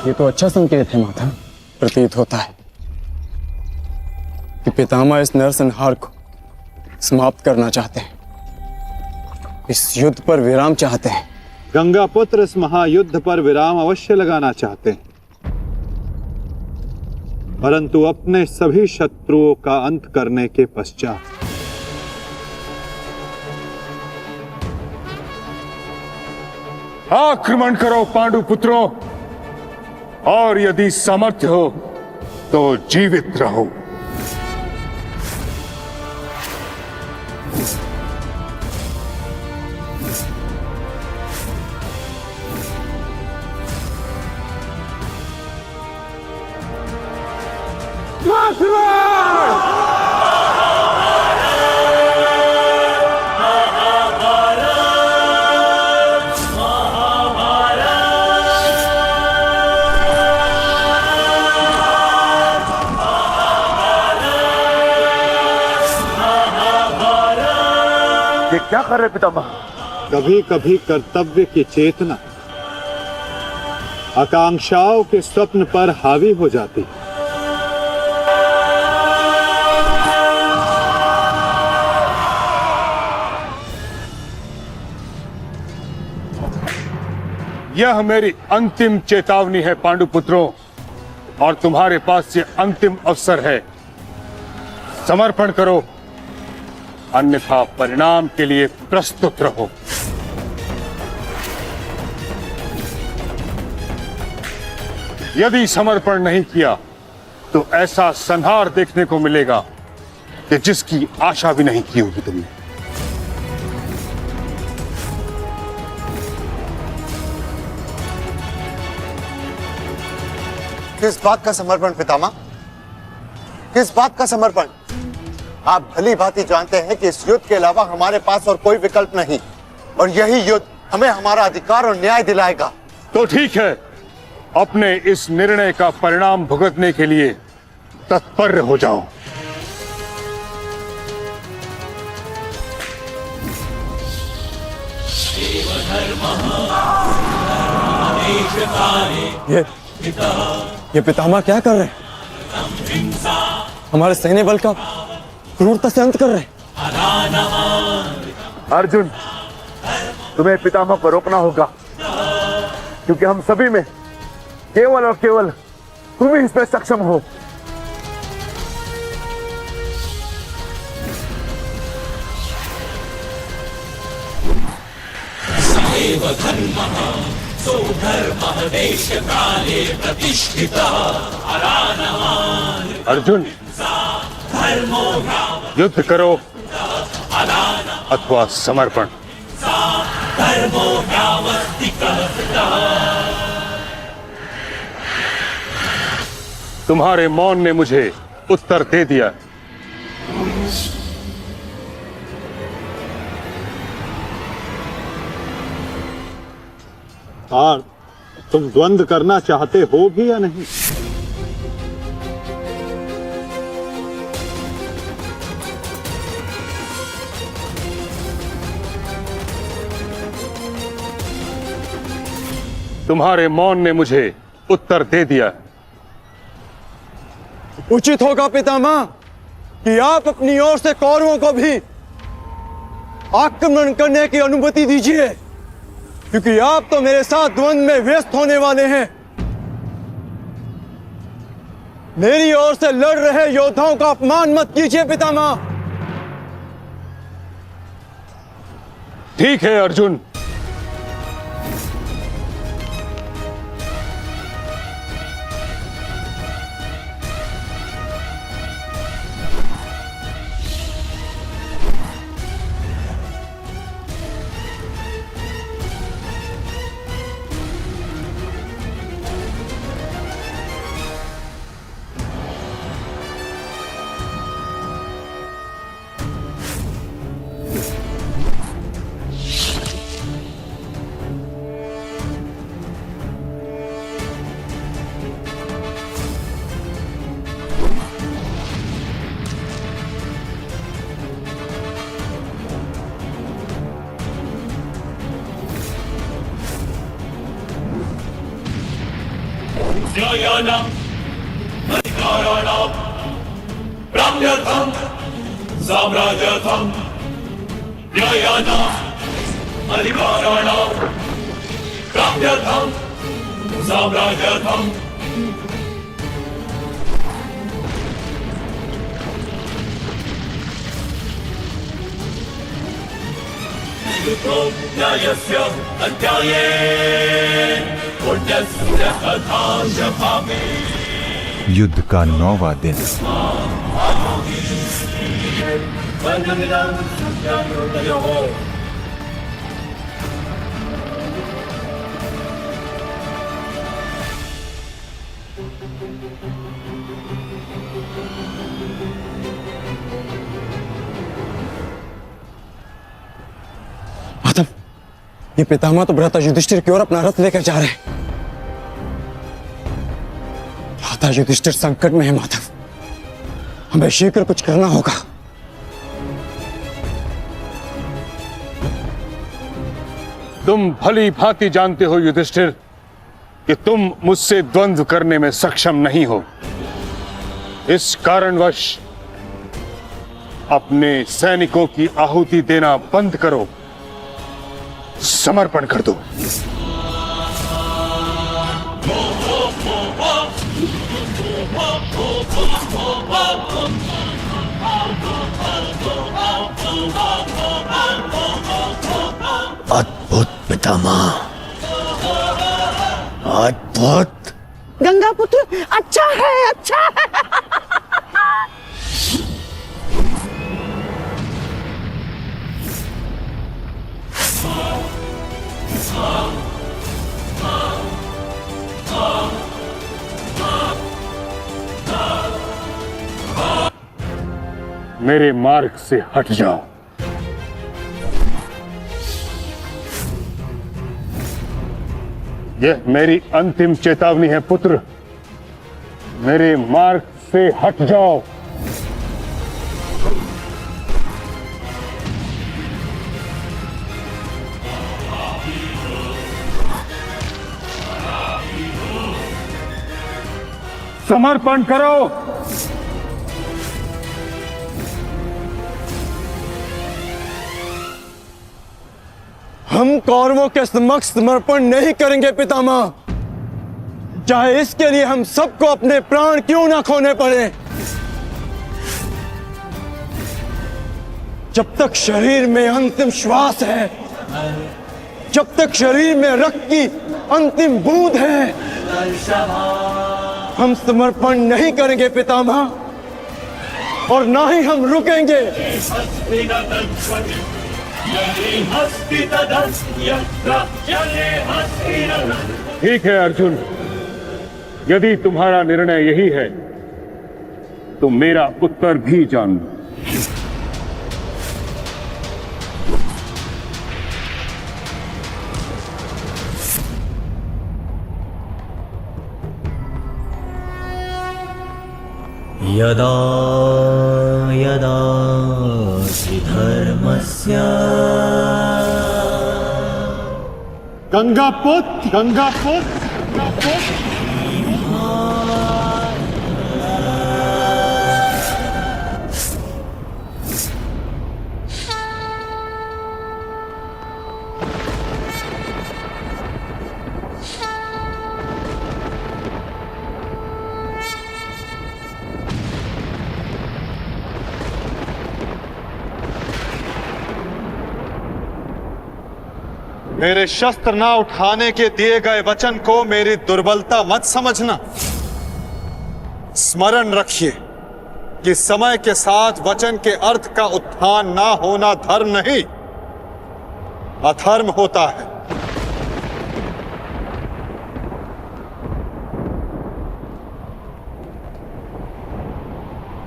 ये तो अच्छा संकेत है माता। प्रतीत होता है कि पितामह इस नरसंहार को समाप्त करना चाहते हैं, इस युद्ध पर विराम चाहते हैं। गंगा पुत्र इस महायुद्ध पर विराम अवश्य लगाना चाहते हैं, परंतु अपने सभी शत्रुओं का अंत करने के पश्चात। आक्रमण करो पांडु पुत्रों, और यदि सामर्थ्य हो तो जीवित रहो। ये क्या कर रहे पितामह? कभी कभी कर्तव्य की चेतना आकांक्षाओं के स्वप्न पर हावी हो जाती है। यह मेरी अंतिम चेतावनी है पांडु पुत्रों, और तुम्हारे पास ये अंतिम अवसर है। समर्पण करो, अन्यथा परिणाम के लिए प्रस्तुत रहो। यदि समर्पण नहीं किया तो ऐसा संहार देखने को मिलेगा कि जिसकी आशा भी नहीं की होगी तुमने। किस बात का समर्पण पितामह? किस बात का समर्पण? आप भली भांति जानते हैं कि इस युद्ध के अलावा हमारे पास और कोई विकल्प नहीं, और यही युद्ध हमें हमारा अधिकार और न्याय दिलाएगा। तो ठीक है, अपने इस निर्णय का परिणाम भुगतने के लिए तत्पर हो जाओ। ये पितामह क्या कर रहे हैं? हमारे सैन्य बल का क्रूरता से अंत कर रहे हैं। अर्जुन, तुम्हें पितामह को रोकना होगा, क्योंकि हम सभी में केवल और केवल तुम ही इसमें सक्षम हो। अर्जुन, युद्ध करो अथवा समर्पण। तुम्हारे मौन ने मुझे उत्तर दे दिया। और तुम द्वंद्व करना चाहते हो भी या नहीं? तुम्हारे मौन ने मुझे उत्तर दे दिया। उचित होगा पितामह कि आप अपनी ओर से कौरवों को भी आक्रमण करने की अनुमति दीजिए, क्योंकि आप तो मेरे साथ द्वंद्व में व्यस्त होने वाले हैं। मेरी ओर से लड़ रहे योद्धाओं का अपमान मत कीजिए पितामह। ठीक है अर्जुन, न्यायानाम् अधिकाराणां प्राप्त्यर्थं साम्राज्यार्थं न्यायानाम् अधिकाराणां प्राप्त्यर्थं साम्राज्यार्थं युद्धो न्यायस्य अध्याये पुण्यस्य कथां जपामि। युद्ध का 9वां दिन। माधव, ये पितामह तो भ्राता युधिष्ठिर की ओर अपना रथ लेकर जा रहे हैं। भ्राता युधिष्ठिर संकट में है माधव, हमें शीघ्र कुछ करना होगा। तुम भली भांति जानते हो युधिष्ठिर कि तुम मुझसे द्वंद्व करने में सक्षम नहीं हो। इस कारणवश अपने सैनिकों की आहुति देना बंद करो, समर्पण कर दो। अद्भुत पितामह, अद्भुत। गंगा पुत्र अच्छा है, अच्छा है। मेरे मार्ग से हट जाओ। यह मेरी अंतिम चेतावनी है पुत्र, मेरे मार्ग से हट जाओ। समर्पण करो। हम कौरवों के समक्ष समर्पण नहीं करेंगे पितामह, चाहे इसके लिए हम सबको अपने प्राण क्यों ना खोने पड़े। जब तक शरीर में अंतिम श्वास है, जब तक शरीर में रक्त की अंतिम बूंद है, हम समर्पण नहीं करेंगे पितामह, और ना ही हम रुकेंगे। ठीक है अर्जुन, यदि तुम्हारा निर्णय यही है तो मेरा उत्तर भी जान लो। यदा यदा हि धर्मस्य गंगापुत्र, गंगापुत्र, मेरे शस्त्र ना उठाने के दिए गए वचन को मेरी दुर्बलता मत समझना। स्मरण रखिए कि समय के साथ वचन के अर्थ का उत्थान ना होना धर्म नहीं, अधर्म होता है।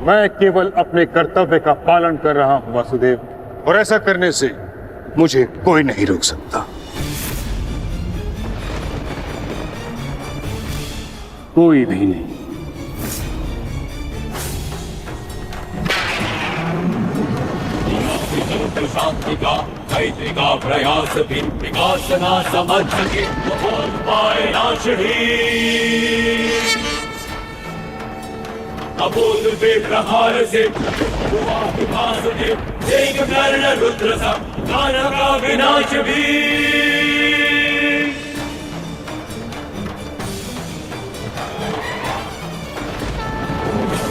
मैं केवल अपने कर्तव्य का पालन कर रहा हूं वासुदेव, और ऐसा करने से मुझे कोई नहीं रोक सकता। कोई भी नहीं। शांति का मैत्रिका प्रयास भी विकास ना समझ सके और पाए नाशही अबोध बेप्रहार से हुआ विकास दे एक कर्ण रुद्र सा गाना का विनाश भी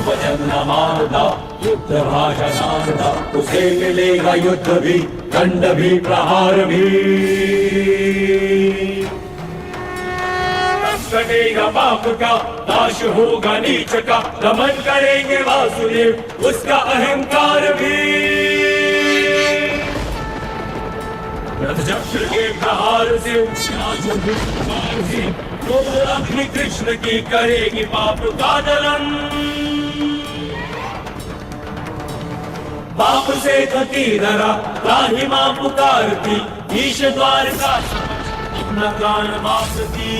वचन न मानता युद्ध भाषा जानता उसे मिलेगा युद्ध भी दंड भी प्रहार भी कटेगा पाप का नाश होगा नीच का दमन करेंगे वासुदेव उसका अहंकार भी रथचक्र के प्रहार से अग्नि कृष्ण की करेगी पाप का दलन पाप से थकी धरा राही मां पुकारती ईश द्वार का अपना प्राण वापसी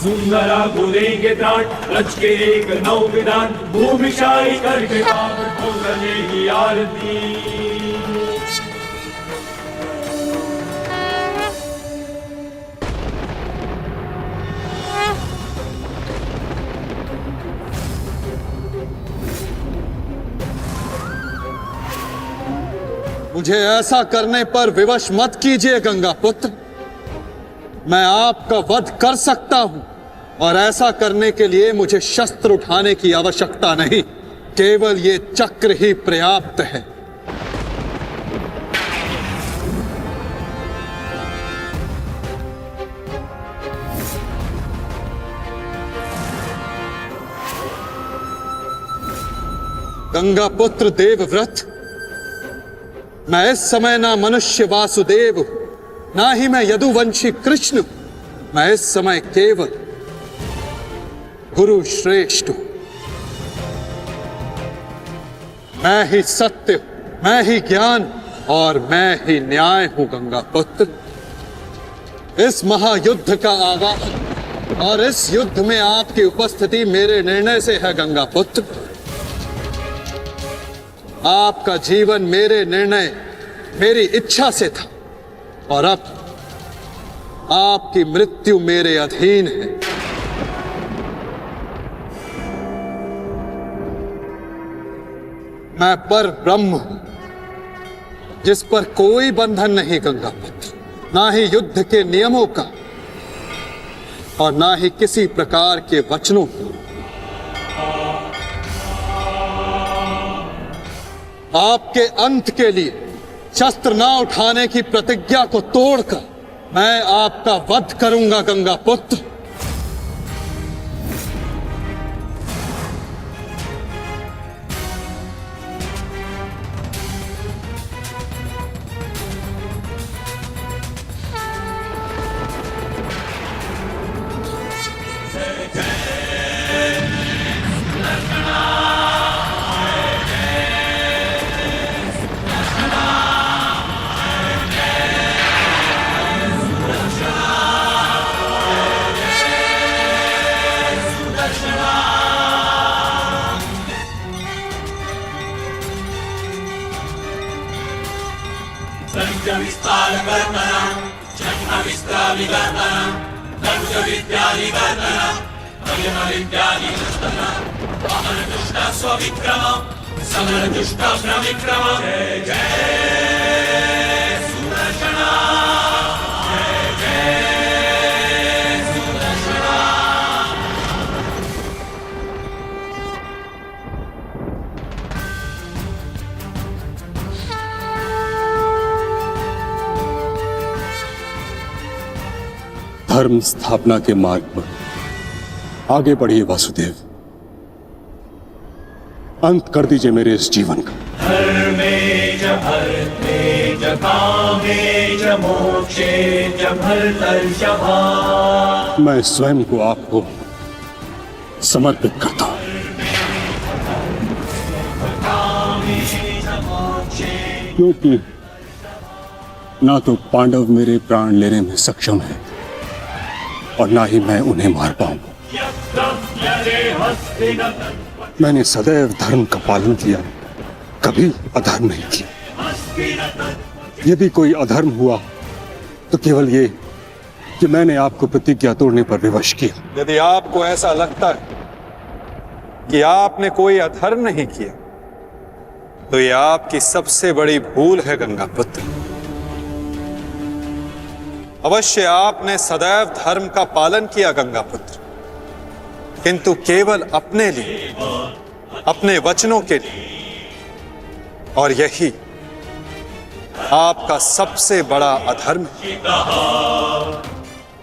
सुंदरा गुलेंगे त्राण रच के एक नौ विधान भूमिशाही करके पावन को करेगी आरती मुझे ऐसा करने पर विवश मत कीजिए गंगा पुत्र। मैं आपका वध कर सकता हूं और ऐसा करने के लिए मुझे शस्त्र उठाने की आवश्यकता नहीं, केवल ये चक्र ही पर्याप्त है। गंगा पुत्र देवव्रत, मैं इस समय ना मनुष्य वासुदेव हूं, ना ही मैं यदुवंशी कृष्ण हूं। मैं इस समय केवल गुरु श्रेष्ठ हूं। मैं ही सत्य हूं, मैं ही ज्ञान और मैं ही न्याय हूं गंगा पुत्र। इस महायुद्ध का आगाज और इस युद्ध में आपकी उपस्थिति मेरे निर्णय से है गंगा पुत्र। आपका जीवन मेरे निर्णय मेरी इच्छा से था और अब आपकी मृत्यु मेरे अधीन है। मैं पर ब्रह्म हूं जिस पर कोई बंधन नहीं गंगा पुत्र, ना ही युद्ध के नियमों का और ना ही किसी प्रकार के वचनों का। आपके अंत के लिए शस्त्र ना उठाने की प्रतिज्ञा को तोड़कर मैं आपका वध करूंगा गंगा पुत्र। धर्म स्थापना के मार्ग पर आगे बढ़िए वासुदेव। अंत कर दीजिए मेरे इस जीवन का। धर्मे च भरते च कामे च मोक्षे च भरतर्षभा। मैं स्वयं को आपको समर्पित करता हूं। क्योंकि ना तो पांडव मेरे प्राण लेने में सक्षम है और ना ही मैं उन्हें मार पाऊंगा। मैंने सदैव धर्म का पालन किया, कभी अधर्म नहीं किया। यदि कोई अधर्म हुआ तो केवल ये कि मैंने आपको प्रतिज्ञा तोड़ने पर विवश किया। यदि आपको ऐसा लगता है कि आपने कोई अधर्म नहीं किया तो यह आपकी सबसे बड़ी भूल है गंगा पुत्र। अवश्य आपने सदैव धर्म का पालन किया गंगा पुत्र, किंतु केवल अपने लिए, अपने वचनों के लिए, और यही आपका सबसे बड़ा अधर्म है।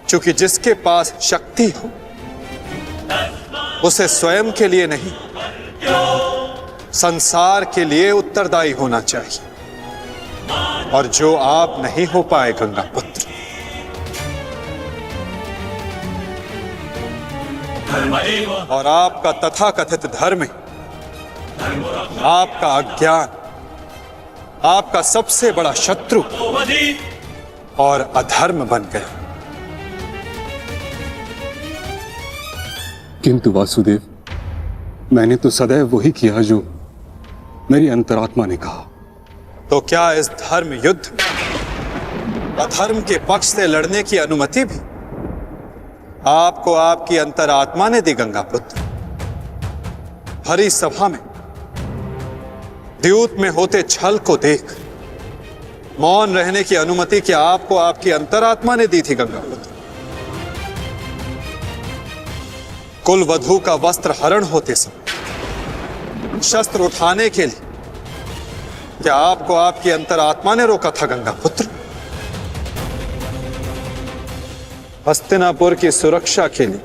क्योंकि जिसके पास शक्ति हो उसे स्वयं के लिए नहीं, संसार के लिए उत्तरदायी होना चाहिए, और जो आप नहीं हो पाए गंगा पुत्र। और आपका तथाकथित धर्म, आपका अज्ञान, आपका सबसे बड़ा शत्रु और अधर्म बन गया। किंतु वासुदेव, मैंने तो सदैव वही किया जो मेरी अंतरात्मा ने कहा। तो क्या इस धर्म युद्ध में अधर्म के पक्ष से लड़ने की अनुमति भी आपको आपकी अंतरात्मा ने दी गंगा पुत्र? हरी सभा में द्यूत में होते छल को देख मौन रहने की अनुमति क्या आपको आपकी अंतरात्मा ने दी थी गंगा पुत्र? कुल वधू का वस्त्र हरण होते समय शस्त्र उठाने के लिए क्या आपको आपकी अंतरात्मा ने रोका था गंगा पुत्र? हस्तिनापुर की सुरक्षा के लिए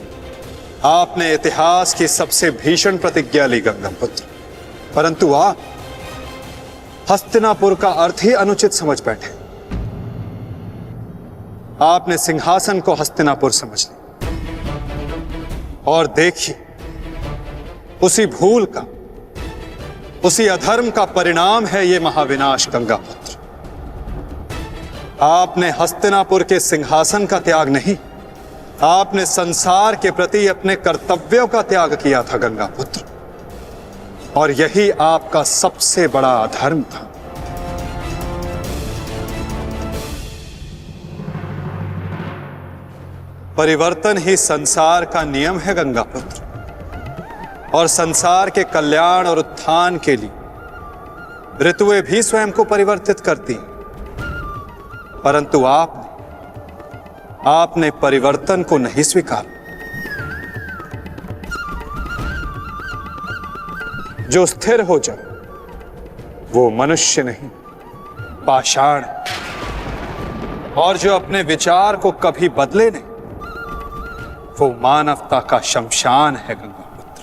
आपने इतिहास की सबसे भीषण प्रतिज्ञा ली गंगा पुत्र, परंतु आप हस्तिनापुर का अर्थ ही अनुचित समझ बैठे। आपने सिंहासन को हस्तिनापुर समझ लिया, और देखिए उसी भूल का, उसी अधर्म का परिणाम है ये महाविनाश गंगा पुत्र। आपने हस्तिनापुर के सिंहासन का त्याग नहीं, आपने संसार के प्रति अपने कर्तव्यों का त्याग किया था गंगा पुत्र, और यही आपका सबसे बड़ा अधर्म था। परिवर्तन ही संसार का नियम है गंगा पुत्र, और संसार के कल्याण और उत्थान के लिए ऋतुएं भी स्वयं को परिवर्तित करती हैं, परंतु आपने परिवर्तन को नहीं स्वीकारा। जो स्थिर हो जाए वो मनुष्य नहीं, पाषाण, और जो अपने विचार को कभी बदले नहीं वो मानवता का शमशान है गंगा पुत्र।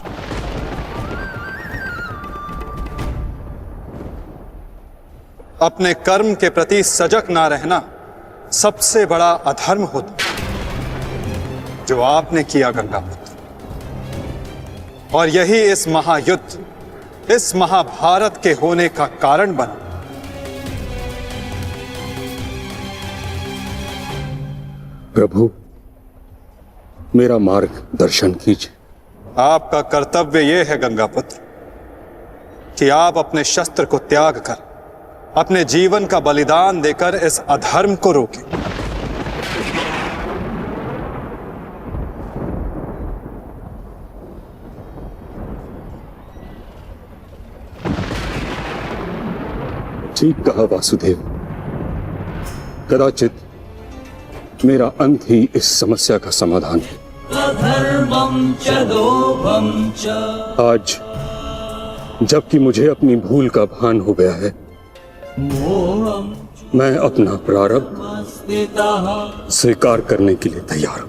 अपने कर्म के प्रति सजग ना रहना सबसे बड़ा अधर्म होता जो आपने किया गंगा पुत्र, और यही इस महायुद्ध, इस महाभारत के होने का कारण बना। प्रभु, मेरा मार्ग दर्शन कीजिए। आपका कर्तव्य यह है गंगा पुत्र कि आप अपने शस्त्र को त्याग कर अपने जीवन का बलिदान देकर इस अधर्म को रोकें। ठीक कहा वासुदेव, कदाचित मेरा अंत ही इस समस्या का समाधान है। आज जबकि मुझे अपनी भूल का भान हो गया है, मैं अपना प्रारब्ध स्वीकार करने के लिए तैयार हूं।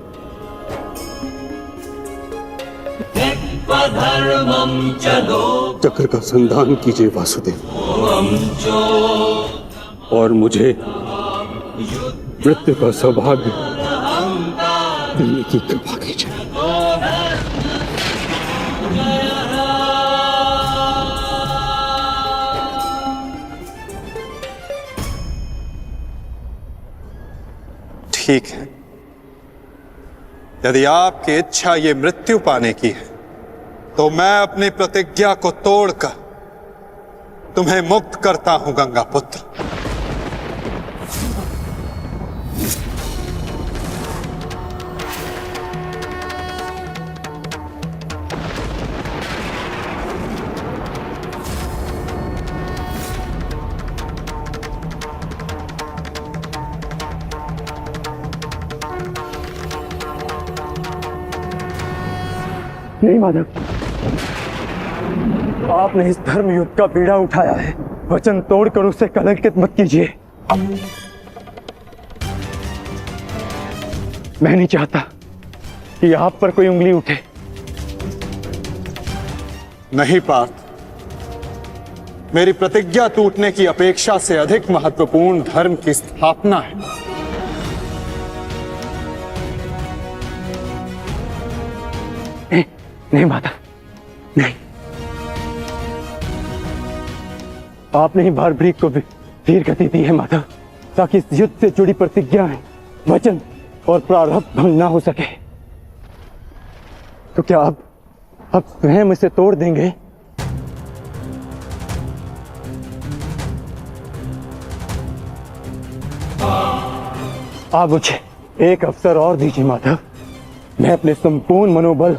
चक्र का संधान कीजिए वासुदेव, और मुझे मृत्यु का सौभाग्य देने की कृपा कीजिए। ठीक है, यदि आपकी इच्छा ये मृत्यु पाने की है तो मैं अपनी प्रतिज्ञा को तोड़कर तुम्हें मुक्त करता हूं गंगा पुत्र। नहीं माधव, आपने इस धर्म युद्ध का बीड़ा उठाया है, वचन तोड़कर उसे कलंकित मत कीजिए। मैं नहीं चाहता कि आप पर कोई उंगली उठे। नहीं पार्थ, मेरी प्रतिज्ञा टूटने की अपेक्षा से अधिक महत्वपूर्ण धर्म की स्थापना है। नहीं माता, नहीं। आपने ही भारभृग को वीर गति दी है माता, ताकि इस युद्ध से जुड़ी प्रतिज्ञाएं, वचन और प्रारब्ध भंग ना हो सके। तो क्या आप स्वयं इसे तोड़ देंगे? आप मुझे एक अवसर और दीजिए माधव। मैं अपने संपूर्ण मनोबल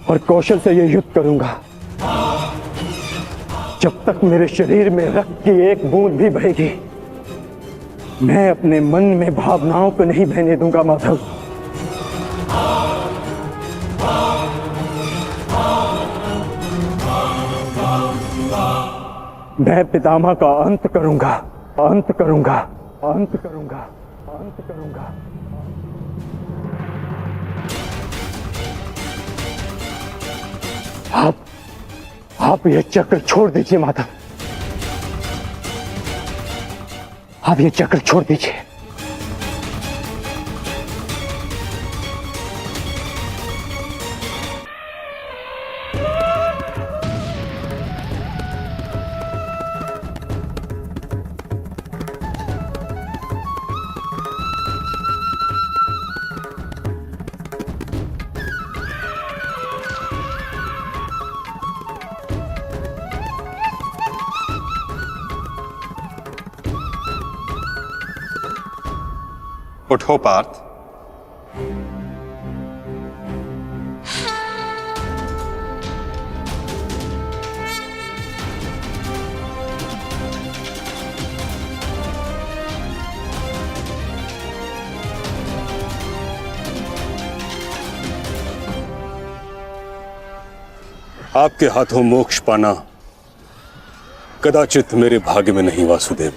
और कौशल से यह युद्ध करूंगा। जब तक मेरे शरीर में रक्त की एक बूंद भी बहेगी, मैं अपने मन में भावनाओं को नहीं बहने दूंगा माधव। मैं पितामह का अंत करूंगा, अंत करूंगा, अंत करूंगा, अंत करूंगा। आप ये चक्र छोड़ दीजिए माधव, आप ये चक्र छोड़ दीजिए। उठो पार्थ। आपके हाथों मोक्ष पाना कदाचित मेरे भाग्य में नहीं वासुदेव।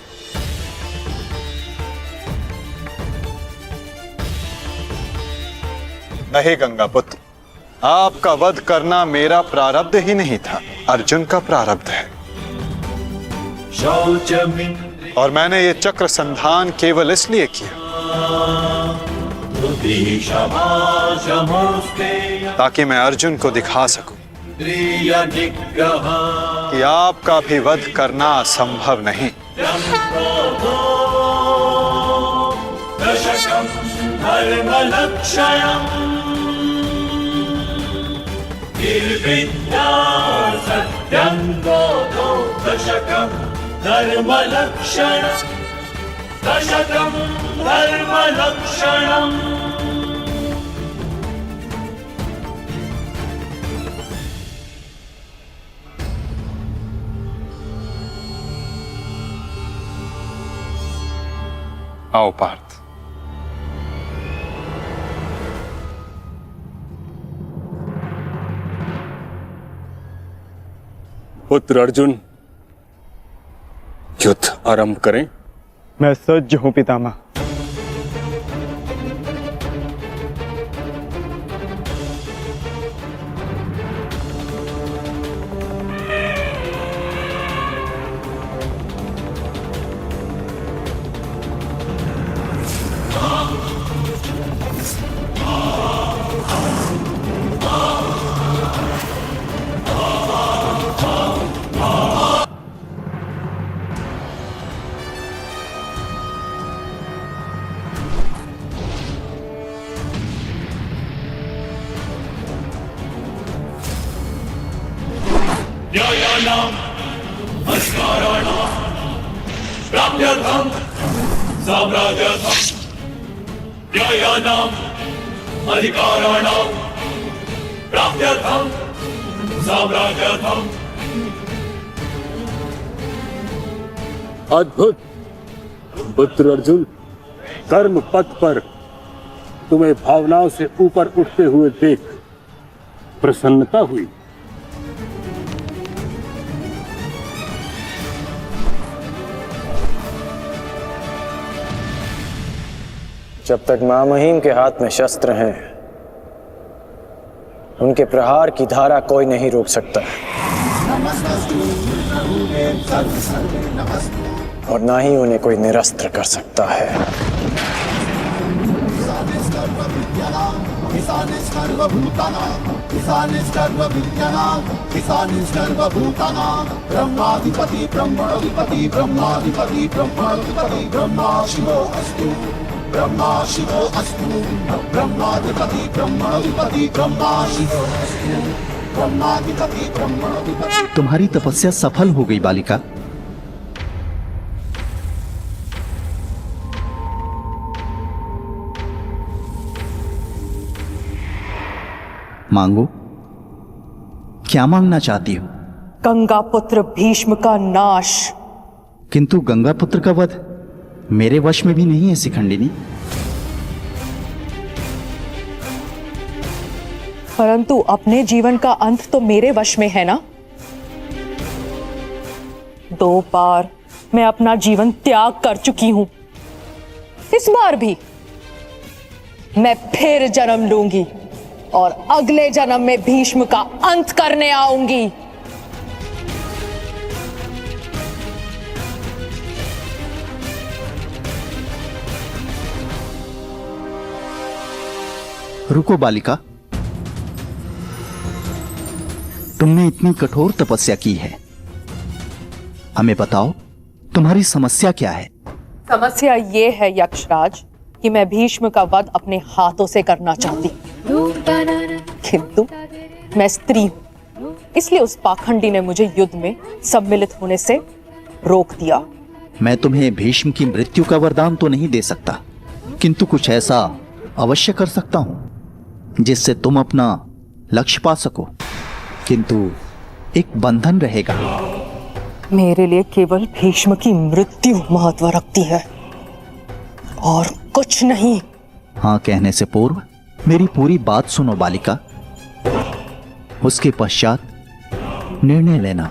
नहीं गंगा पुत्र, आपका वध करना मेरा प्रारब्ध ही नहीं था, अर्जुन का प्रारब्ध है। और मैंने ये चक्र संधान केवल इसलिए किया ताकि मैं अर्जुन को दिखा सकूं कि आपका भी वध करना असंभव नहीं। सत्यं बोधो दशकं धर्मलक्षणं, दशकं धर्मलक्षणम्। आओ पार्थ। पुत्र अर्जुन, युद्ध आरंभ करें। मैं सज्ज हूं पितामह। अधिकाराणां प्राप्त्यर्थं साम्राज्यर्थं न्यायानाम् अधिकाराणां प्राप्त्यर्थं साम्राज्यर्थं। अद्भुत पुत्र अर्जुन, कर्म पथ पर तुम्हें भावनाओं से ऊपर उठते हुए देख प्रसन्नता हुई। जब तक महामहिम के हाथ में शस्त्र हैं, उनके प्रहार की धारा कोई नहीं रोक सकता और ना ही उन्हें कोई निरस्त्र कर सकता है। ब्रह्माधिपति ब्रह्मणोधिपति ब्रह्माधिपति ब्रह्मणोधिपति ब्रह्मा शिवो अस्तु ब्रह्मा शिवो अस्तु ब्रह्माधिपति ब्रह्मणोधिपति ब्रह्मा शिवो अस्तु ब्रह्माधिपति ब्रह्मणोधिपति। तुम्हारी तपस्या सफल हो गई बालिका। मांगो, क्या मांगना चाहती हो? गंगा पुत्र भीष्म का नाश। किंतु गंगा पुत्र का वध मेरे वश में भी नहीं है शिखंडिनी। परंतु अपने जीवन का अंत तो मेरे वश में है ना। 2 बार मैं अपना जीवन त्याग कर चुकी हूं। इस बार भी मैं फिर जन्म लूंगी और अगले जन्म में भीष्म का अंत करने आऊंगी। रुको बालिका, तुमने इतनी कठोर तपस्या की है, हमें बताओ तुम्हारी समस्या क्या है? समस्या ये है यक्षराज कि मैं भीष्म का वध अपने हाथों से करना चाहती, किंतु मैं स्त्री हूं, इसलिए उस पाखंडी ने मुझे युद्ध में सम्मिलित होने से रोक दिया। मैं तुम्हें भीष्म की मृत्यु का वरदान तो नहीं दे सकता, किंतु कुछ ऐसा अवश्य कर सकता हूं जिससे तुम अपना लक्ष्य पा सको, किंतु एक बंधन रहेगा। मेरे लिए केवल भीष्म की मृत्यु महत्व रखती है और कुछ नहीं। हाँ कहने से पूर्व मेरी पूरी बात सुनो बालिका, उसके पश्चात निर्णय लेना।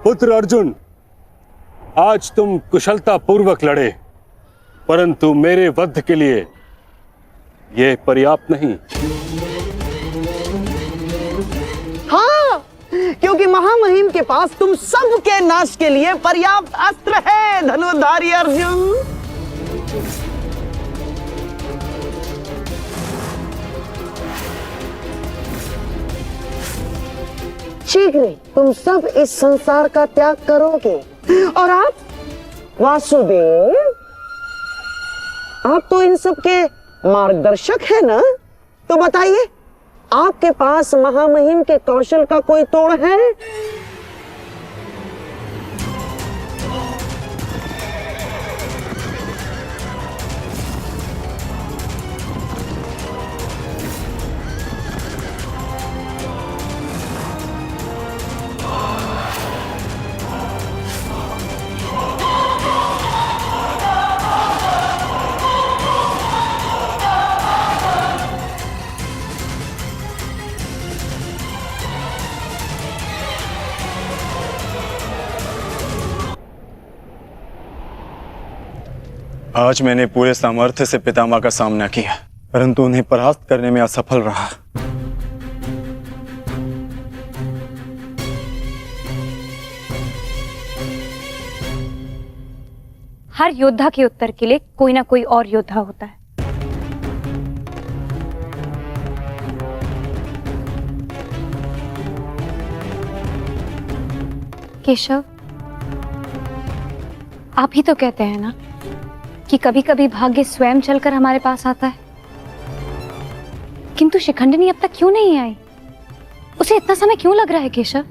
पुत्र अर्जुन, आज तुम कुशलता पूर्वक लड़े, परंतु मेरे वध के लिए यह पर्याप्त नहीं। हाँ, क्योंकि महामहिम के पास तुम सबके नाश के लिए पर्याप्त अस्त्र है धनुर्धारी अर्जुन। शीघ्र तुम सब इस संसार का त्याग करोगे और आप वासुदेव, आप तो इन सब के मार्गदर्शक है ना, तो बताइए आपके पास महामहिम के कौशल का कोई तोड़ है? आज मैंने पूरे सामर्थ्य से पितामह का सामना किया, परंतु उन्हें परास्त करने में असफल रहा। हर योद्धा के उत्तर के लिए कोई ना कोई और योद्धा होता है। केशव, आप ही तो कहते हैं ना कि कभी कभी भाग्य स्वयं चलकर हमारे पास आता है, किंतु शिखंडिनी अब तक क्यों नहीं आई? उसे इतना समय क्यों लग रहा है केशव?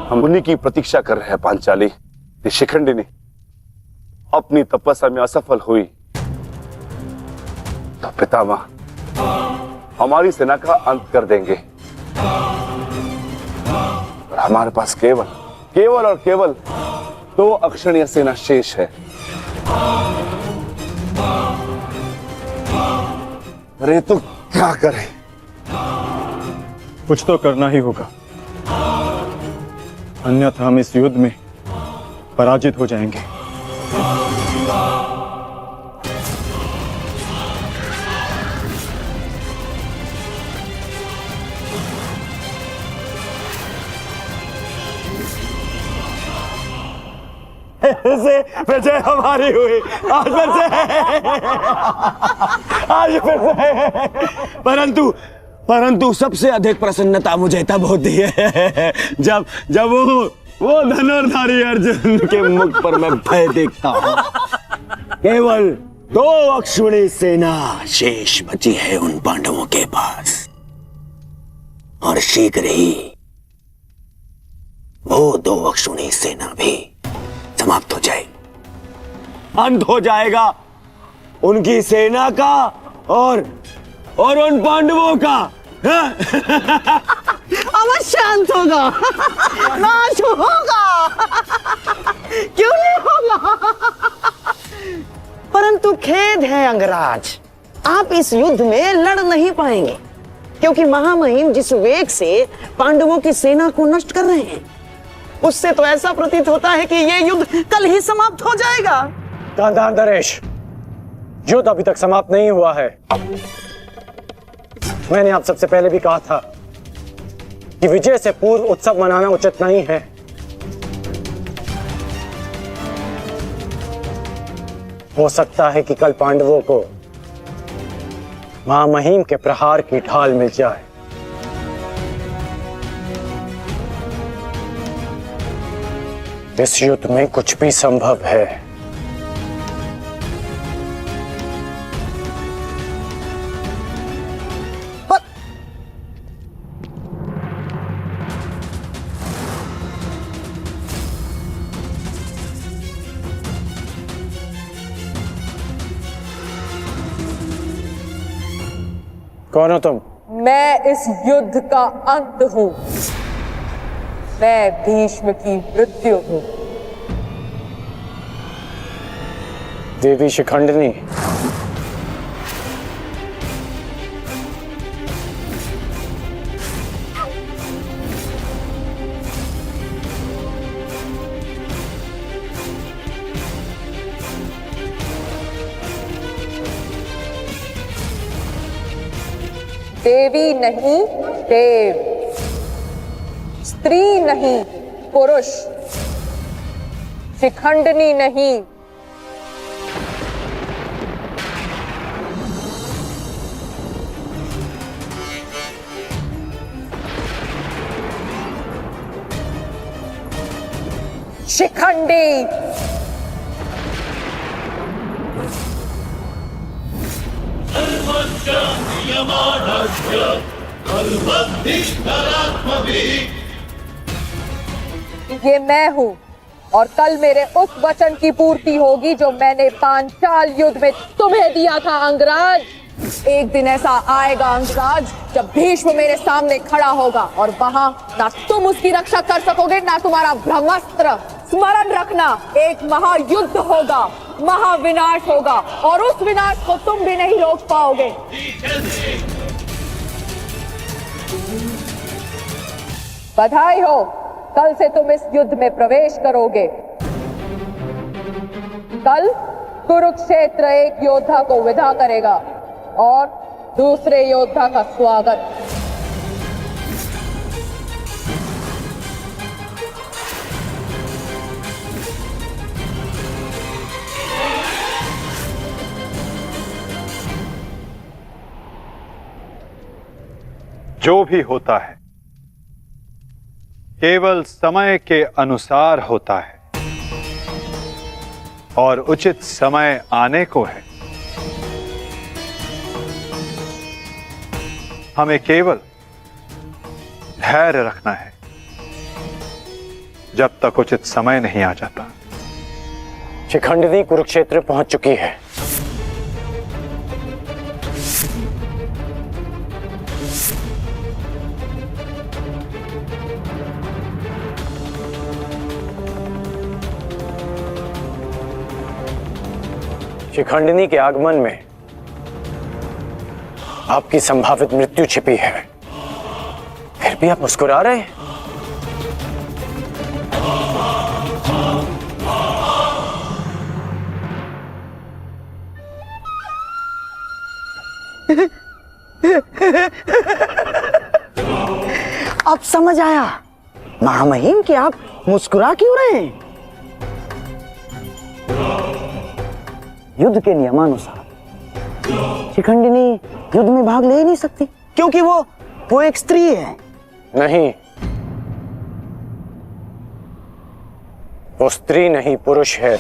हम उन्हीं की प्रतीक्षा कर रहे हैं पांचाली। ये शिखंडिनी अपनी तपस्या में असफल हुई तो पितामह हमारी सेना का अंत कर देंगे और हमारे पास केवल और केवल 2 अक्षणीय सेना शेष है। अरे तो क्या करें? कुछ तो करना ही होगा, अन्यथा हम इस युद्ध में पराजित हो जाएंगे। विजय हमारी हुई आज फिर से परंतु सबसे अधिक प्रसन्नता मुझे तब होती है जब वो धनुर्धारी अर्जुन के मुख पर मैं भय देखता हूँ। केवल 2 अक्षुणी सेना शेष बची है उन पांडवों के पास, और शीघ्र ही वो 2 अक्षुणी सेना भी समाप्त हो जाए, अंत हो जाएगा उनकी सेना का और उन पांडवों का। अवश्य अंत होगा, नाश होगा, क्यों नहीं होगा? परंतु खेद है अंगराज, आप इस युद्ध में लड़ नहीं पाएंगे, क्योंकि महामहिम जिस वेग से पांडवों की सेना को नष्ट कर रहे हैं, उससे तो ऐसा प्रतीत होता है कि ये युद्ध कल ही समाप्त हो जाएगा। गांधार नरेश, युद्ध अभी तक समाप्त नहीं हुआ है। मैंने आप सबसे पहले भी कहा था कि विजय से पूर्व उत्सव मनाना उचित नहीं है। हो सकता है कि कल पांडवों को महामहिम के प्रहार की ढाल मिल जाए। इस युद्ध में कुछ भी संभव है। कौन हो तुम? मैं इस युद्ध का अंत हूं। मैं भीष्म की मृत्यु हूं। देवी शिखंडिनी, देवी नहीं देव, स्त्री नहीं पुरुष, शिखंडिनी नहीं। शिखंडी। ये मैं हूं, और कल मेरे उस वचन की पूर्ति होगी जो मैंने पांचाल युद्ध में तुम्हें दिया था अंगराज। एक दिन ऐसा आएगा अंगराज जब भीष्म मेरे सामने खड़ा होगा, और वहां ना तुम उसकी रक्षा कर सकोगे ना तुम्हारा ब्रह्मास्त्र। स्मरण रखना, एक महायुद्ध होगा, महाविनाश होगा, और उस विनाश को तुम भी नहीं रोक पाओगे। बधाई हो, कल से तुम इस युद्ध में प्रवेश करोगे। कल कुरुक्षेत्र एक योद्धा को विदा करेगा और दूसरे योद्धा का स्वागत। जो भी होता है केवल समय के अनुसार होता है और उचित समय आने को है। हमें केवल धैर्य रखना है जब तक उचित समय नहीं आ जाता। शिखंडी कुरुक्षेत्र पहुंच चुकी है। शिखंडिनी के आगमन में आपकी संभावित मृत्यु छिपी है, फिर भी आप मुस्कुरा रहे हैं। अब समझ आया महामहिम कि आप मुस्कुरा क्यों रहे हैं। युद्ध के नियमानुसार शिखंडिनी युद्ध में भाग ले ही नहीं सकती, क्योंकि वो एक स्त्री है। नहीं, वो स्त्री नहीं पुरुष है।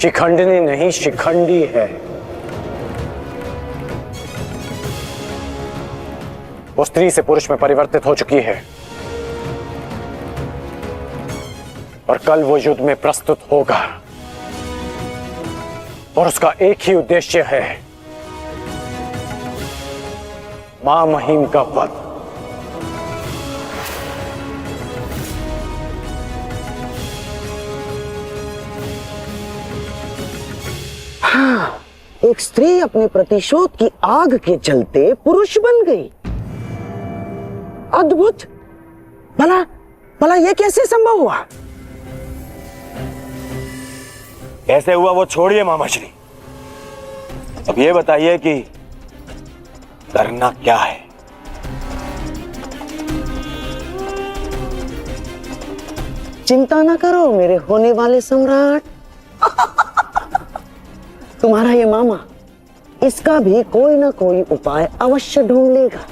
शिखंडिनी नहीं शिखंडी है। वो स्त्री से पुरुष में परिवर्तित हो चुकी है और कल वो युद्ध में प्रस्तुत होगा और उसका एक ही उद्देश्य है, मां महिम का वध। हाँ, एक स्त्री अपने प्रतिशोध की आग के चलते पुरुष बन गई। अद्भुत। भला यह कैसे संभव हुआ? कैसे हुआ वो छोड़िए मामा श्री, अब ये बताइए कि करना क्या है। चिंता ना करो मेरे होने वाले सम्राट। तुम्हारा ये मामा इसका भी कोई ना कोई उपाय अवश्य ढूंढ लेगा।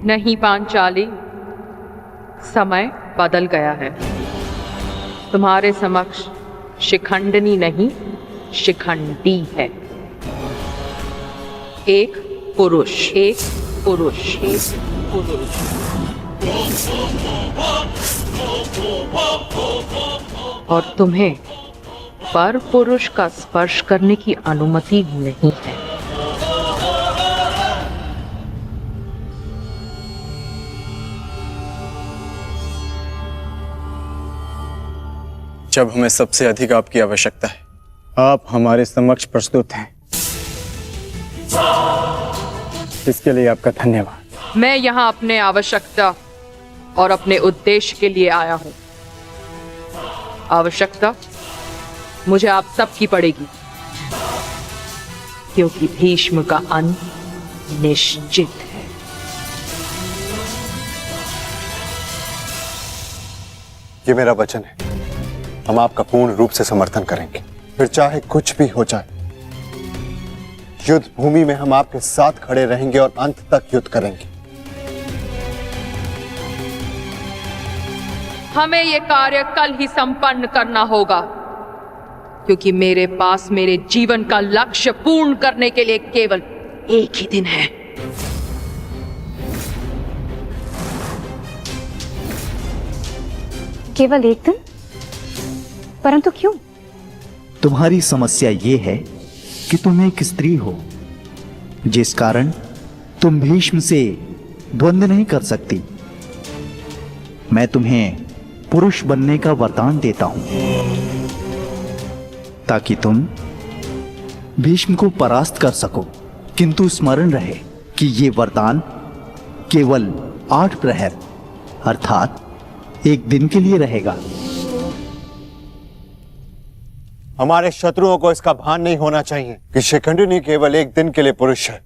नहीं पांचाली, समय बदल गया है। तुम्हारे समक्ष शिखंडिनी नहीं शिखंडी है। एक पुरुष, एक पुरुष, एक पुरुष। और तुम्हें पर पुरुष का स्पर्श करने की अनुमति नहीं है। जब हमें सबसे अधिक आपकी आवश्यकता है, आप हमारे समक्ष प्रस्तुत हैं। इसके लिए आपका धन्यवाद। मैं यहाँ अपने आवश्यकता और अपने उद्देश्य के लिए आया हूँ। आवश्यकता मुझे आप सबकी पड़ेगी, क्योंकि भीष्म का अंत निश्चित है। ये मेरा वचन है, हम आपका पूर्ण रूप से समर्थन करेंगे, फिर चाहे कुछ भी हो जाए। युद्ध भूमि में हम आपके साथ खड़े रहेंगे और अंत तक युद्ध करेंगे। हमें ये कार्य कल ही संपन्न करना होगा, क्योंकि मेरे पास मेरे जीवन का लक्ष्य पूर्ण करने के लिए केवल एक ही दिन है। केवल एक दिन? परंतु क्यों? तुम्हारी समस्या ये है कि तुम एक स्त्री हो, जिस कारण तुम भीष्म से द्वंद्व नहीं कर सकती। मैं तुम्हें पुरुष बनने का वरदान देता हूं, ताकि तुम भीष्म को परास्त कर सको। किंतु स्मरण रहे कि ये वरदान केवल 8 प्रहर अर्थात एक दिन के लिए रहेगा। हमारे शत्रुओं को इसका भान नहीं होना चाहिए कि शिखंडिनी केवल एक दिन के लिए पुरुष है।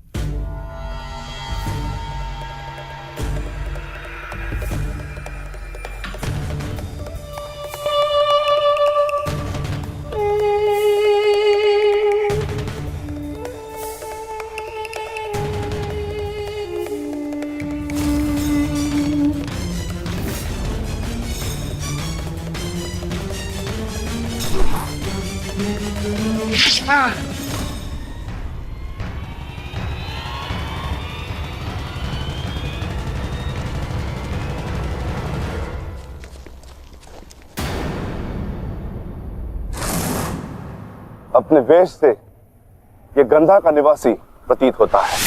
अपने वेश से ये गंधा का निवासी प्रतीत होता है।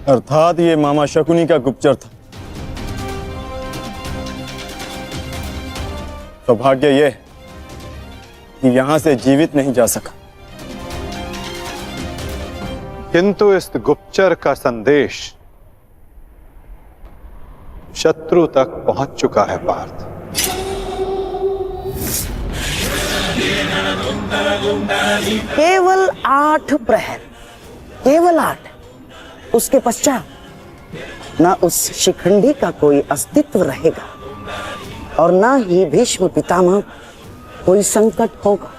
अर्थात ये मामा शकुनी का गुप्तचर था। सौभाग्य ये कि यहां से जीवित नहीं जा सका। किंतु इस गुप्तचर का संदेश शत्रु तक पहुंच चुका है पार्थ। केवल 8 प्रहर, केवल 8। उसके पश्चात ना उस शिखंडी का कोई अस्तित्व रहेगा और ना ही भीष्म पितामह कोई संकट होगा।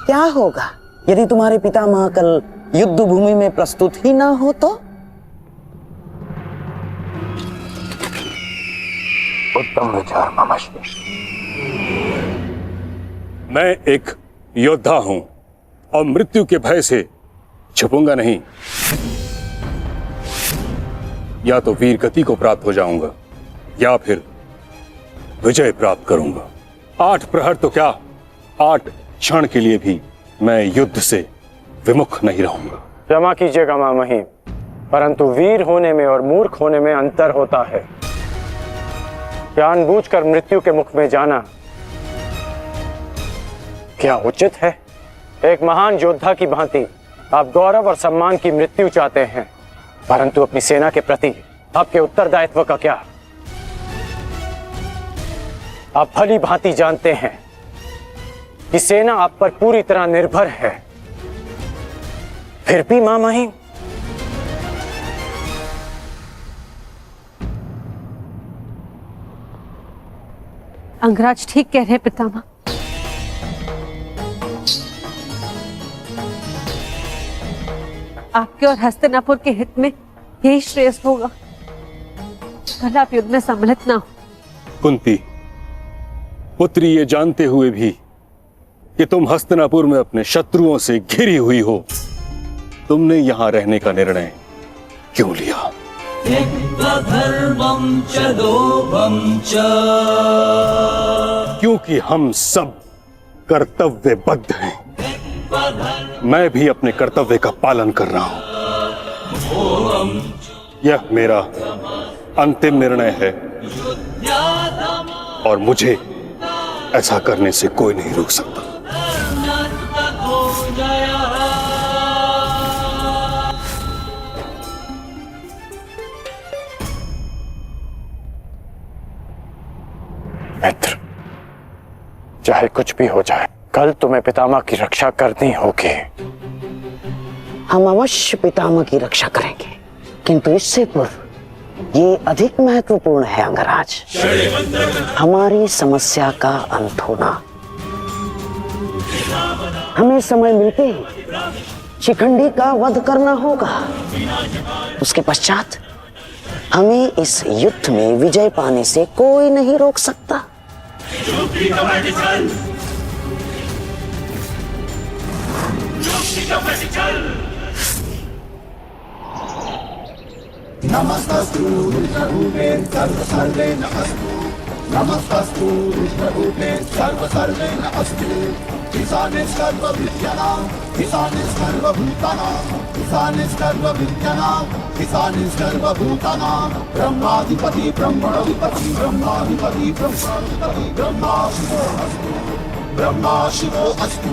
क्या होगा यदि तुम्हारे पितामह कल युद्ध भूमि में प्रस्तुत ही ना हो तो? उत्तम विचार मामाश्री। मैं एक योद्धा हूं और मृत्यु के भय से छुपूंगा नहीं। या तो वीर गति को प्राप्त हो जाऊंगा या फिर विजय प्राप्त करूंगा। 8 प्रहर तो क्या, 8 क्षण के लिए भी मैं युद्ध से विमुख नहीं रहूंगा। क्षमा कीजिएगा मामही, परंतु वीर होने में और मूर्ख होने में अंतर होता है। जानबूझकर मृत्यु के मुख में जाना क्या उचित है? एक महान योद्धा की भांति आप गौरव और सम्मान की मृत्यु चाहते हैं, परंतु अपनी सेना के प्रति आपके उत्तरदायित्व का क्या? आप भली भांति जानते हैं कि सेना आप पर पूरी तरह निर्भर है। फिर भी मामाही अंगराज ठीक कह रहे पितामह। आपके और हस्तिनापुर के हित में यही श्रेष्ठ होगा। भले आप युद्ध में सम्मिलित ना हो। कुंती पुत्री, ये जानते हुए भी कि तुम हस्तिनापुर में अपने शत्रुओं से घिरी हुई हो, तुमने यहां रहने का निर्णय क्यों लिया? धर्मं च लोभं च, क्योंकि हम सब कर्तव्यबद्ध हैं। मैं भी अपने कर्तव्य का पालन कर रहा हूं। यह मेरा अंतिम निर्णय है और मुझे ऐसा करने से कोई नहीं रोक सकता। मित्र, चाहे कुछ भी हो जाए, कल तुम्हें पितामह की रक्षा करनी होगी। हम अवश्य पितामह की रक्षा करेंगे, किंतु इससे पूर्व ये अधिक महत्वपूर्ण है अंगराज। हमारी समस्या का अंत होना। हमें समय मिलते ही शिखंडी का वध करना होगा। उसके पश्चात हमें इस युद्ध में विजय पाने से कोई नहीं रोक सकता। नमस्तस्तु रुद्ररूपे सर्वेन अस्तु। नमस्तस्तु रुद्ररूपे सर्वेन अस्तु। ईशाने सर्वविद्यानां ईशाने सर्वभूतानां ईशाने सर्वविद्यानां ईशाने सर्वभूतानां ब्रह्माधिपति ब्रह्मणाधिपति ब्रह्माधिपति ब्रह्माधिपति ब्रह्मा शिवो अस्तु। ब्रह्मा शिवो अस्तु।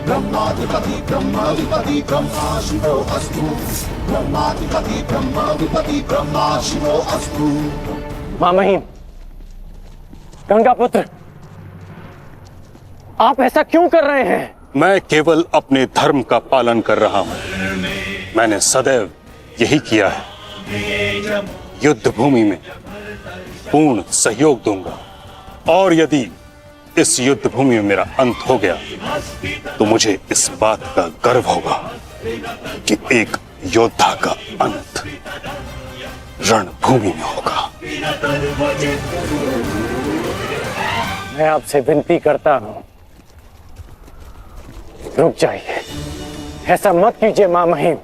ब्रह्माधिपति ब्रह्माधिपति ब्रह्मा शिवो अस्तु। ब्रह्माधिपति ब्रह्माधिपति ब्रह्मा शिवो अस्तु। मां महिम, गंगा पुत्र, आप ऐसा क्यों कर रहे हैं? मैं केवल अपने धर्म का पालन कर रहा हूं। मैंने सदैव यही किया है। युद्ध भूमि में पूर्ण सहयोग दूंगा, और यदि इस युद्ध भूमि में मेरा अंत हो गया तो मुझे इस बात का गर्व होगा कि एक योद्धा का अंत रणभूमि में होगा। मैं आपसे विनती करता हूं, रुक जाइए। ऐसा मत कीजिए मां महिम,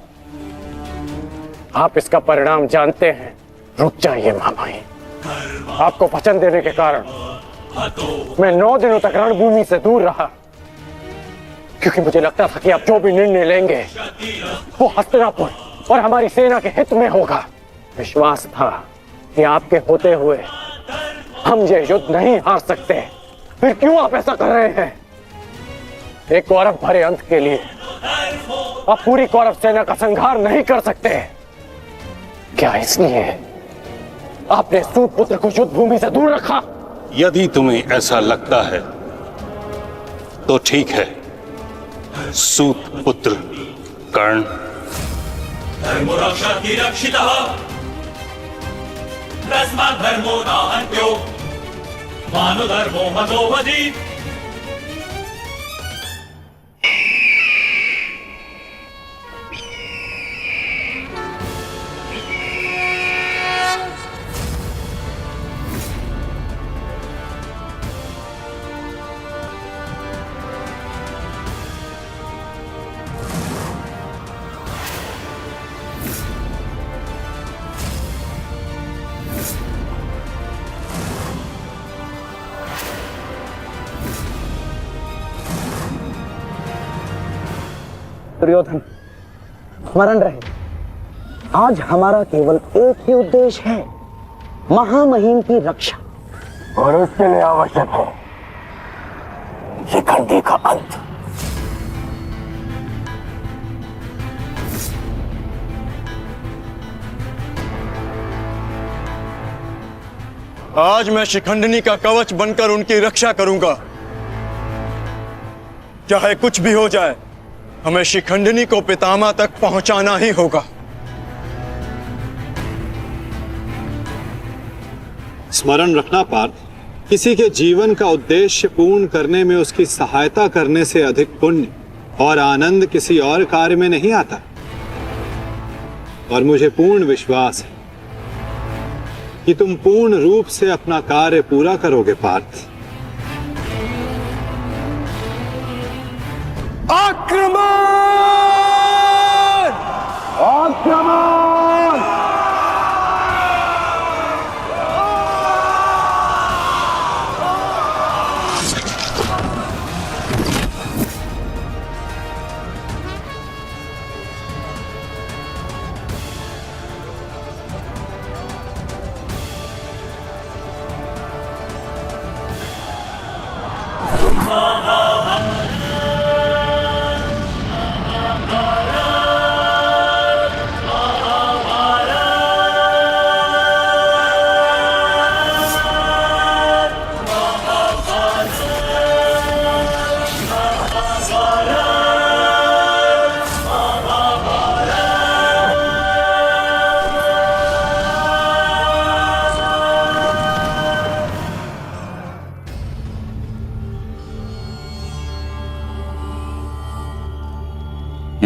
आप इसका परिणाम जानते हैं। रुक जाइए मां महिम। आपको वचन देने के कारण मैं 9 दिनों तक रणभूमि से दूर रहा, क्योंकि मुझे लगता था कि आप जो भी निर्णय लेंगे वो हस्तिनापुर और हमारी सेना के हित में होगा। विश्वास था कि आपके होते हुए हम ये युद्ध नहीं हार सकते। फिर क्यों आप ऐसा कर रहे हैं? एक कौरव भरे अंत के लिए आप पूरी कौरव सेना का संहार नहीं कर सकते। क्या इसलिए आपने सूत पुत्र को युद्ध भूमि से दूर रखा? यदि तुम्हें ऐसा लगता है तो ठीक है। सूत पुत्र कर्ण धर्मो रक्षति रक्षितः तस्मात् धर्मो नाहन्यो मानो धर्मो मदोवधि। दुर्योधन, स्मरण रहे, आज हमारा केवल एक ही उद्देश्य है, महामहिम की रक्षा, और उसके लिए आवश्यक है शिखंडी का अंत। आज मैं शिखंडिनी का कवच बनकर उनकी रक्षा करूंगा। चाहे कुछ भी हो जाए, हमें शिखंडिनी को पितामह तक पहुंचाना ही होगा। स्मरण रखना पार्थ, किसी के जीवन का उद्देश्य पूर्ण करने में उसकी सहायता करने से अधिक पुण्य और आनंद किसी और कार्य में नहीं आता। और मुझे पूर्ण विश्वास है कि तुम पूर्ण रूप से अपना कार्य पूरा करोगे पार्थ। आक्रमण! आक्रमण!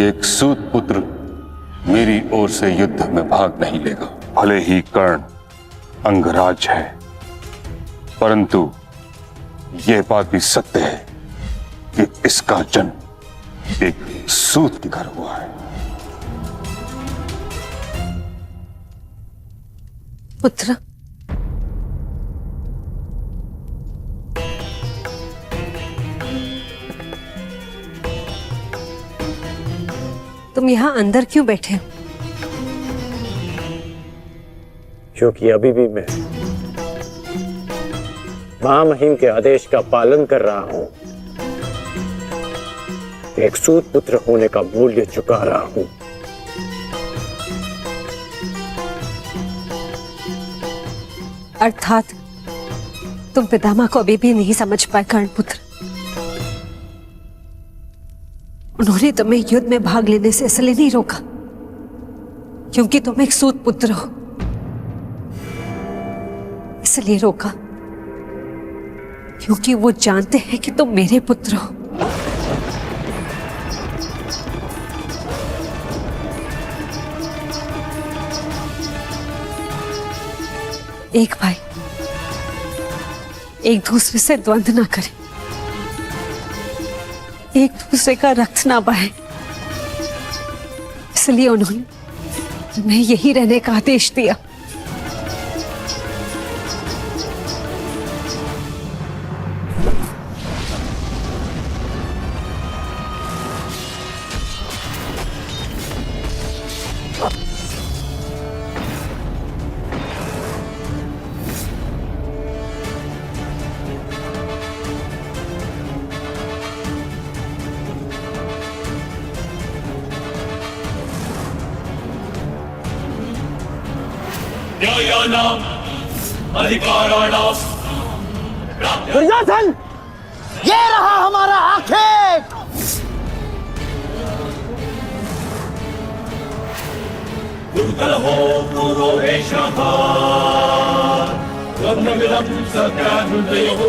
कि एक सूत पुत्र मेरी ओर से युद्ध में भाग नहीं लेगा। भले ही कर्ण अंगराज है, परंतु यह बात भी सत्य है कि इसका जन्म एक सूत के घर हुआ है। पुत्र, तुम यहां अंदर क्यों बैठे हो? क्योंकि अभी भी मैं महामहिम के आदेश का पालन कर रहा हूं। एक सूत पुत्र होने का मूल्य चुका रहा हूं। अर्थात तुम पितामह को अभी भी नहीं समझ पाए कर्णपुत्र। उन्होंने तुम्हें युद्ध में भाग लेने से इसलिए नहीं रोका क्योंकि तुम एक सूत पुत्र हो, इसलिए रोका क्योंकि वो जानते हैं कि तुम मेरे पुत्र हो। एक भाई एक दूसरे से द्वंद्व ना करे, एक दूसरे का रक्त ना बहे, इसलिए उन्होंने तुम्हें यही रहने का आदेश दिया। न्यायानाम् अधिकाराणाम् दुर्योधन, ये रहा हमारा आखेट। दुर्कलहो क्रूरो एषः लग्नमिदं सत्याहृदयोः।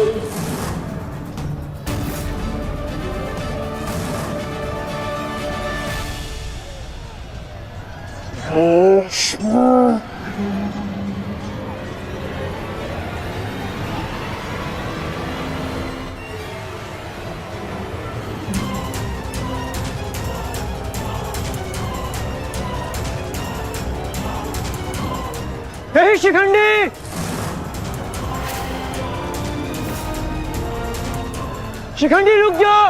हे शिखंडी, शिखंडी रुक जाओ।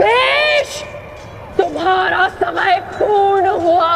देश, तुम्हारा समय पूर्ण हुआ।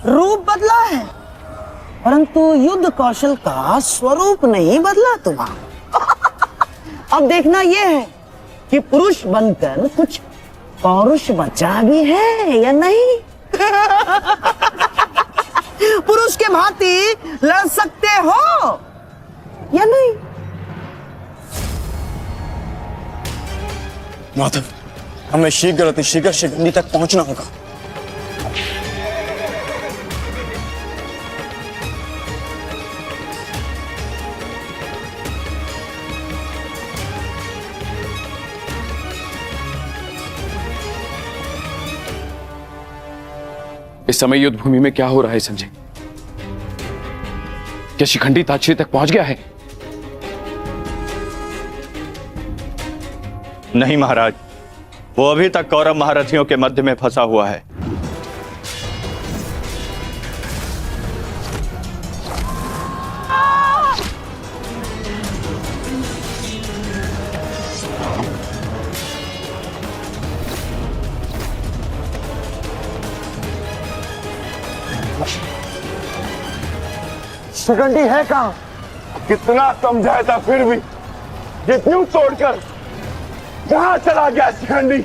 रूप बदला है, परंतु युद्ध कौशल का स्वरूप नहीं बदला तुम्हारा। अब देखना यह है कि पुरुष बनकर कुछ पौरुष बचा भी है या नहीं। पुरुष के भांति लड़ सकते हो या नहीं। माधव, हमें शीघ्र शिखंडी तक पहुंचना होगा। इस समय युद्ध भूमि में क्या हो रहा है संजय? क्या शिखंडी ताक्षी तक पहुंच गया है? नहीं महाराज, वो अभी तक कौरव महारथियों के मध्य में फंसा हुआ है। शिखंडी है कहाँ? कितना समझाया था फिर भी ये यूं तोड़कर कहाँ चला गया शिखंडी?